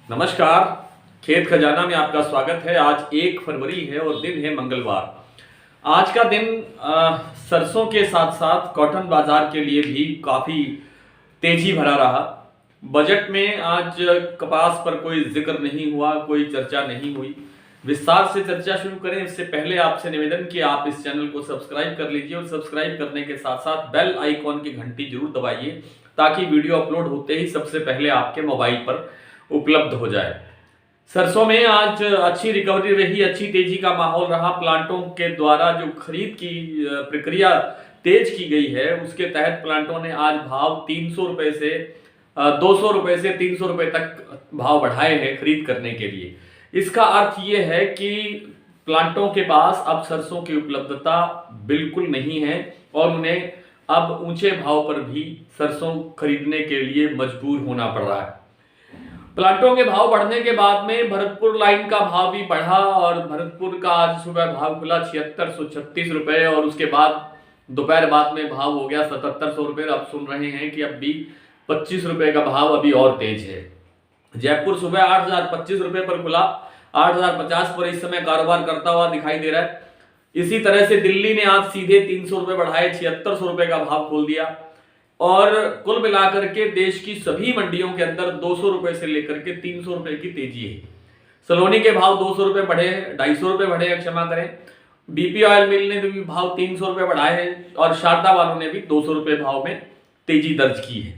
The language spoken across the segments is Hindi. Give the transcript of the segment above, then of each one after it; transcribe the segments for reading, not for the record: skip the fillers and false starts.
नमस्कार। खेत खजाना में आपका स्वागत है। आज 1 फरवरी है और दिन है मंगलवार। आज का दिन सरसों के साथ साथ कॉटन बाजार के लिए भी काफ़ी तेजी भरा रहा। बजट में आज कपास पर कोई जिक्र नहीं हुआ, कोई चर्चा नहीं हुई। विस्तार से चर्चा शुरू करें इससे पहले आपसे निवेदन कि आप इस चैनल को सब्सक्राइब कर लीजिए और सब्सक्राइब करने के साथ साथ बेल आइकॉन की घंटी जरूर दबाइए ताकि वीडियो अपलोड होते ही सबसे पहले आपके मोबाइल पर उपलब्ध हो जाए। सरसों में आज अच्छी रिकवरी रही, अच्छी तेजी का माहौल रहा। प्लांटों के द्वारा जो खरीद की प्रक्रिया तेज की गई है उसके तहत प्लांटों ने आज भाव 300 रुपए से 200 रुपए से 300 रुपए तक भाव बढ़ाए हैं खरीद करने के लिए। इसका अर्थ ये है कि प्लांटों के पास अब सरसों की उपलब्धता बिल्कुल नहीं है और उन्हें अब ऊंचे भाव पर भी सरसों खरीदने के लिए मजबूर होना पड़ रहा है। प्लांटों के भाव बढ़ने के बाद में भरतपुर लाइन का भाव भी बढ़ा और भरतपुर का आज सुबह भाव खुला 7636 रुपए और उसके बाद दोपहर बाद में भाव हो गया 7700 रुपए। अब सुन रहे हैं कि अब भी 25 रुपए का भाव अभी और तेज है। जयपुर सुबह 8025 रुपए पर खुला, 8050 पर इस समय कारोबार करता हुआ दिखाई दे रहा है। इसी तरह से दिल्ली ने आज सीधे 300 रुपए बढ़ाए, 7600 रुपए का भाव खोल दिया और कुल मिलाकर के देश की सभी मंडियों के अंदर 200 रुपए से लेकर के 300 रुपए की तेजी है। सलोनी के भाव 200 रुपए बढ़े, 250 रुपए बढ़े, क्षमा करें। बीपी ऑयल मिल ने भी भाव 300 रुपए बढ़ाए हैं और शारदा वालों ने भी 200 रुपए भाव में तेजी दर्ज की है।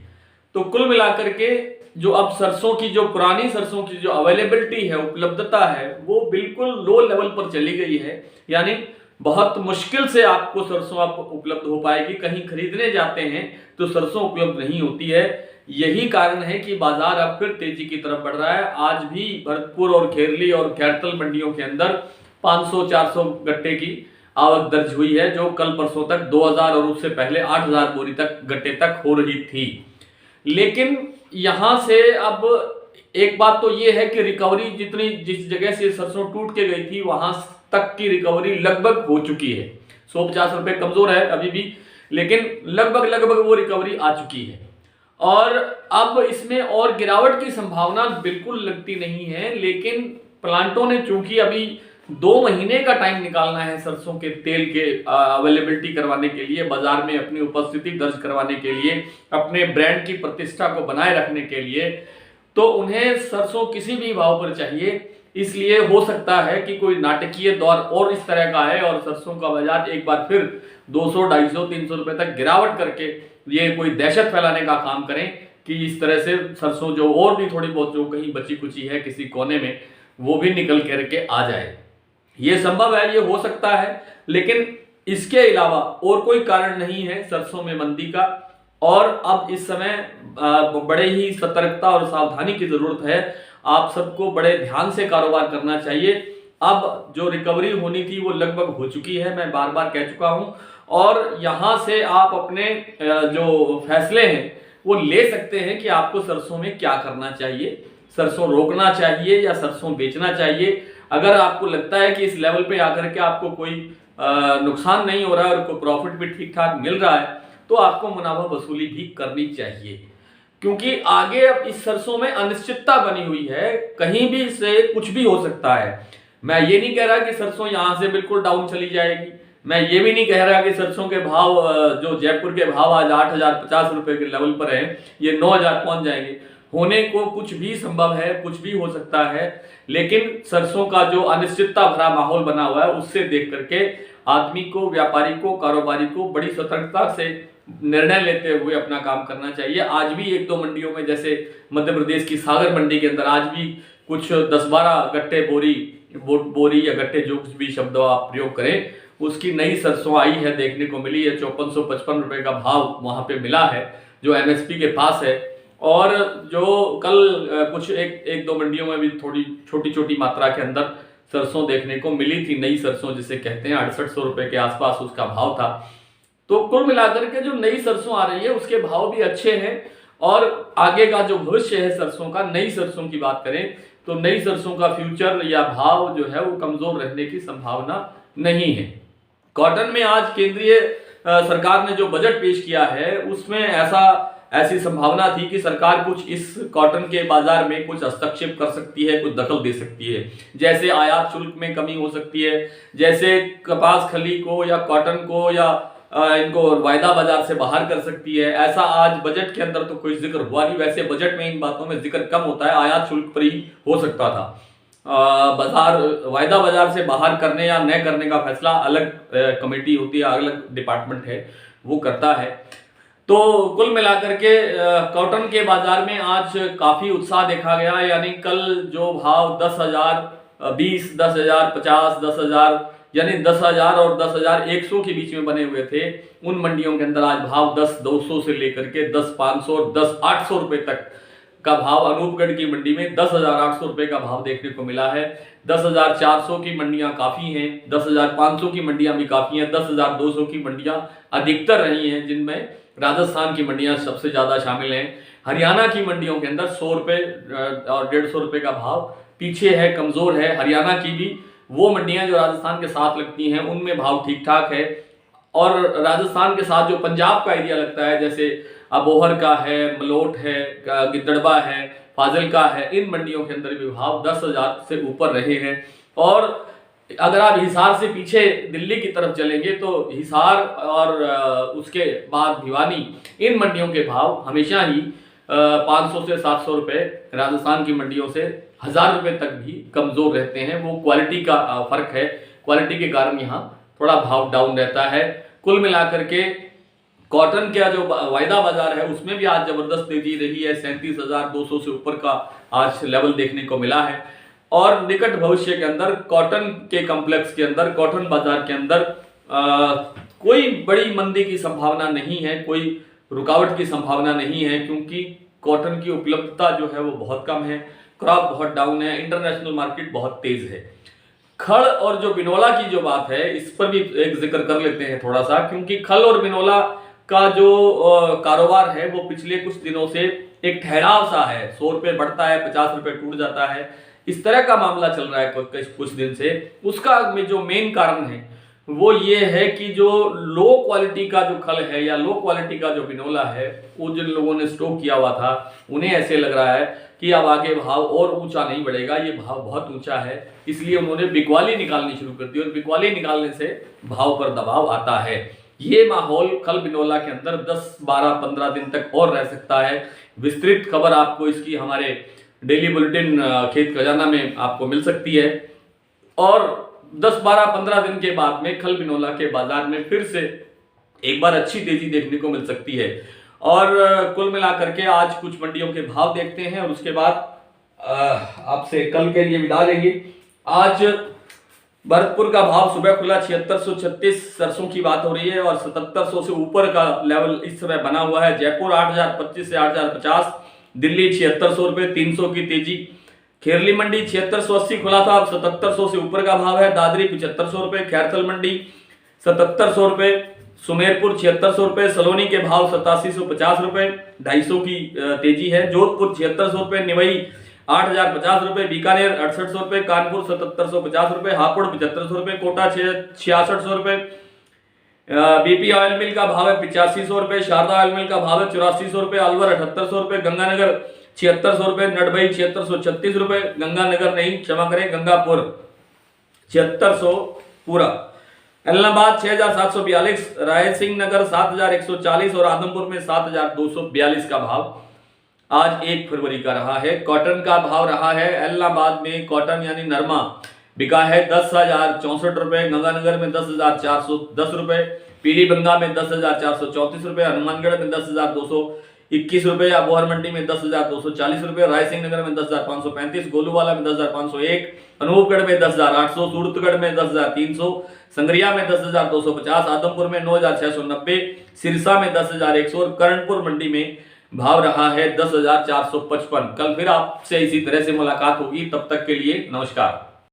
तो कुल मिलाकर के जो अब सरसों की जो पुरानी सरसों की जो अवेलेबिलिटी है, उपलब्धता है, वो बिल्कुल लो लेवल पर चली गई है। यानी बहुत मुश्किल से आपको सरसों आप उपलब्ध हो पाएगी। कहीं खरीदने जाते हैं तो सरसों उपलब्ध नहीं होती है। यही कारण है कि बाजार अब फिर तेजी की तरफ बढ़ रहा है। आज भी भरतपुर और खेरली और खैरतल मंडियों के अंदर 500-400 गट्टे की आवक दर्ज हुई है, जो कल परसों तक 2000 और उससे पहले 8000 बोरी तक गट्टे तक हो रही थी। लेकिन यहां से अब एक बात तो ये है कि रिकवरी जिस जगह से सरसों टूट के गई थी वहां तक की रिकवरी लगभग हो चुकी है। 150 रुपए कमजोर है अभी भी, लेकिन लगभग वो रिकवरी आ चुकी है और अब इसमें और गिरावट की संभावना बिल्कुल लगती नहीं है। लेकिन प्लांटों ने चूंकि अभी 2 महीने का टाइम निकालना है सरसों के तेल के अवेलेबिलिटी करवाने के लिए, बाजार में अपनी उपस्थिति दर्ज करवाने के लिए, अपने ब्रांड की प्रतिष्ठा को बनाए रखने के लिए, तो उन्हें सरसों किसी भी भाव पर चाहिए। इसलिए हो सकता है कि कोई नाटकीय दौर और इस तरह का है और सरसों का बाजार एक बार फिर 200, 250, 300 रुपए तक गिरावट करके ये कोई दहशत फैलाने का काम करें कि इस तरह से सरसों जो और भी थोड़ी बहुत जो कहीं बची कुची है किसी कोने में, वो भी निकल करके आ जाए। ये संभव है, ये हो सकता है, लेकिन इसके अलावा और कोई कारण नहीं है सरसों में मंदी का। और अब इस समय बड़े ही सतर्कता और सावधानी की जरूरत है। आप सबको बड़े ध्यान से कारोबार करना चाहिए। अब जो रिकवरी होनी थी वो लगभग हो चुकी है, मैं बार बार कह चुका हूं, और यहां से आप अपने जो फैसले हैं वो ले सकते हैं कि आपको सरसों में क्या करना चाहिए। सरसों रोकना चाहिए या सरसों बेचना चाहिए। अगर आपको लगता है कि इस लेवल पे आकर के आपको कोई नुकसान नहीं हो रहा है और कोई प्रॉफिट भी ठीक ठाक मिल रहा है तो आपको मुनाफा वसूली भी करनी चाहिए, क्योंकि आगे अब इस सरसों में अनिश्चितता बनी हुई है। कहीं भी से कुछ भी हो सकता है। मैं ये नहीं कह रहा कि सरसों यहां से बिल्कुल डाउन चली जाएगी। मैं ये भी नहीं कह रहा कि सरसों के भाव जो जयपुर के भाव आज 8050 रुपए के लेवल पर है ये 9000 पहुंच जाएंगे। होने को कुछ भी संभव है, कुछ भी हो सकता है, लेकिन सरसों का जो अनिश्चितता भरा माहौल बना हुआ है उससे देख करके आदमी को, व्यापारी को, कारोबारी को बड़ी सतर्कता से निर्णय लेते हुए अपना काम करना चाहिए। आज भी 1-2 मंडियों में, जैसे मध्य प्रदेश की सागर मंडी के अंदर आज भी कुछ 10-12 गट्टे बोरी या गट्टे जो कुछ भी शब्द आप प्रयोग करें, उसकी नई सरसों आई है, देखने को मिली है। 5455 रुपए का भाव वहां पे मिला है जो एमएसपी के पास है। और जो कल कुछ एक दो मंडियों में भी थोड़ी छोटी मात्रा के अंदर सरसों देखने को मिली थी, नई सरसों जिसे कहते हैं, 6800 रुपए के आसपास उसका भाव था। तो कुल मिलाकर के जो नई सरसों आ रही है उसके भाव भी अच्छे हैं और आगे का जो भविष्य है सरसों का, नई सरसों की बात करें तो नई सरसों का फ्यूचर या भाव जो है वो कमजोर रहने की संभावना नहीं है। कॉटन में आज केंद्रीय सरकार ने जो बजट पेश किया है उसमें ऐसा ऐसी संभावना थी कि सरकार कुछ इस कॉटन के बाजार में कुछ हस्तक्षेप कर सकती है, कुछ दखल दे सकती है। जैसे आयात शुल्क में कमी हो सकती है, जैसे कपास खली को या कॉटन को या इनको वायदा बाजार से बाहर कर सकती है। ऐसा आज बजट के अंदर तो कोई जिक्र हुआ नहीं। वैसे बजट में इन बातों में जिक्र कम होता है, आयात शुल्क पर ही हो सकता था। बाजार वायदा बाजार से बाहर करने या न करने का फैसला अलग कमेटी होती है, अलग डिपार्टमेंट है, वो करता है। तो कुल मिलाकर के कॉटन के बाजार में आज काफी उत्साह देखा गया। यानी कल जो भाव 10,020, 10,050, 10,000 यानी 10,000 और 10,100 के बीच में बने हुए थे, उन मंडियों के अंदर आज भाव 10,200 से लेकर के 10,500 और 10,800 रुपए तक का भाव अनूपगढ़ की मंडी में 10,800 रुपए का भाव देखने को मिला है। 10,400 की मंडियां काफी हैं, 10,500 की मंडियां भी काफी हैं, 10,200 की मंडियां अधिकतर रही हैं, जिनमें राजस्थान की मंडियां सबसे ज्यादा शामिल हैं। हरियाणा की मंडियों के अंदर 100 रुपए और 150 रुपए का भाव पीछे है, कमजोर है। हरियाणा की भी वो मंडियां जो राजस्थान के साथ लगती हैं उनमें भाव ठीक ठाक है, और राजस्थान के साथ जो पंजाब का एरिया लगता है, जैसे अबोहर का है, मलोट है, गिद्धड़बा है, फाजिलका है, इन मंडियों के अंदर भी भाव 10,000 से ऊपर रहे हैं। और अगर आप हिसार से पीछे दिल्ली की तरफ चलेंगे तो हिसार और उसके बाद भिवानी, इन मंडियों के भाव हमेशा ही 500 से 700 रुपए, राजस्थान की मंडियों से 1,000 रुपए तक भी कमजोर रहते हैं। वो क्वालिटी का फर्क है, क्वालिटी के कारण यहाँ थोड़ा भाव डाउन रहता है। कुल मिलाकर के कॉटन का जो वायदा बाजार है उसमें भी आज जबरदस्त तेजी रही है। 37,200 से ऊपर का आज लेवल देखने को मिला है। और निकट भविष्य के अंदर कॉटन के कॉम्प्लेक्स के अंदर, कॉटन बाजार के अंदर कोई बड़ी मंदी की संभावना नहीं है, कोई रुकावट की संभावना नहीं है, क्योंकि कॉटन की उपलब्धता जो है वो बहुत कम है, क्रॉप बहुत डाउन है, इंटरनेशनल मार्केट बहुत तेज है। खल और जो बिनोला की जो बात है, इस पर भी एक जिक्र कर लेते हैं थोड़ा सा, क्योंकि खल और बिनोला का जो कारोबार है वो पिछले कुछ दिनों से एक ठहराव सा है। 100 रुपए बढ़ता है, 50 रुपए टूट जाता है, इस तरह का मामला चल रहा है कुछ दिन से। उसका में जो मेन कारण है वो ये है कि जो लो क्वालिटी का जो खल है या लो क्वालिटी का जो बिनोला है, वो जिन लोगों ने स्टॉक किया हुआ था उन्हें ऐसे लग रहा है कि अब आगे भाव और ऊंचा नहीं बढ़ेगा, ये भाव बहुत ऊंचा है, इसलिए उन्होंने बिकवाली निकालनी शुरू कर दी, और बिकवाली निकालने से भाव पर दबाव आता है। ये माहौल खल बिनोला के अंदर 10, 12, 15 दिन तक और रह सकता है। विस्तृत खबर आपको इसकी हमारे डेली बुलेटिन खेत खजाना में आपको मिल सकती है। और 10, 12, 15 दिन के बाद में खल बिनोला के बाजार में फिर से एक बार अच्छी तेजी देखने को मिल सकती है। और कुल मिलाकर के आज कुछ मंडियों के भाव देखते हैं और उसके बाद आपसे कल के लिए विदा लेंगे। आज भरतपुर का भाव सुबह खुला 7636, सरसों की बात हो रही है, और 7700 से ऊपर का लेवल इस समय बना हुआ है। जयपुर 8,025 से 8,050, दिल्ली 7600 रुपए, 300 की तेजी। खेरली मंडी 7680 खुला था, अब 7700 से ऊपर का भाव है। दादरी 7500 रुपए, खैरथल मंडी 7700 रुपए, सुमेरपुर 7600 रुपए, सलोनी के भाव 8750 रुपए, 250 की तेजी है। जोधपुर 7600 रुपए, निवई 8,050 रुपए, बीकानेर 6800 रुपए, कानपुर 7750 रुपए, हापुड़ 7500 रुपए, कोटा 6600 रुपए। बीपी ऑयल मिल का भाव है 8500 रुपए, शारदा ऑयल मिल का भाव है 8400 रुपए, अलवर 7800 रुपए, गंगानगर 7600 रुपए, नडभई 7636 रुपए, गंगानगर नहीं क्षमा करें गंगापुर 7600 पूरा, इलाहाबाद 6742, रायसिंह नगर 7140 और आदमपुर में 7242 का भाव आज 1 फरवरी का रहा है। कॉटन का भाव रहा है इलाहाबाद में कॉटन यानी नरमा बिका है 10,064 रुपए, गंगानगर में 10,410 रुपए, पीली बंगा में 10,434 रुपए, हनुमानगढ़ में 10,221 रुपए, अबोहर मंडी में 10,240 रुपए, रायसिंह नगर में 10,535, गोलूवाला में 10,501, अनूपगढ़ में 10,800, सूरतगढ़ में 10,300, संगरिया में 10,250, आदमपुर में 9,690, सिरसा में 10,100 और कर्णपुर मंडी में भाव रहा है 10,455। कल फिर आपसे इसी तरह से मुलाकात होगी, तब तक के लिए नमस्कार।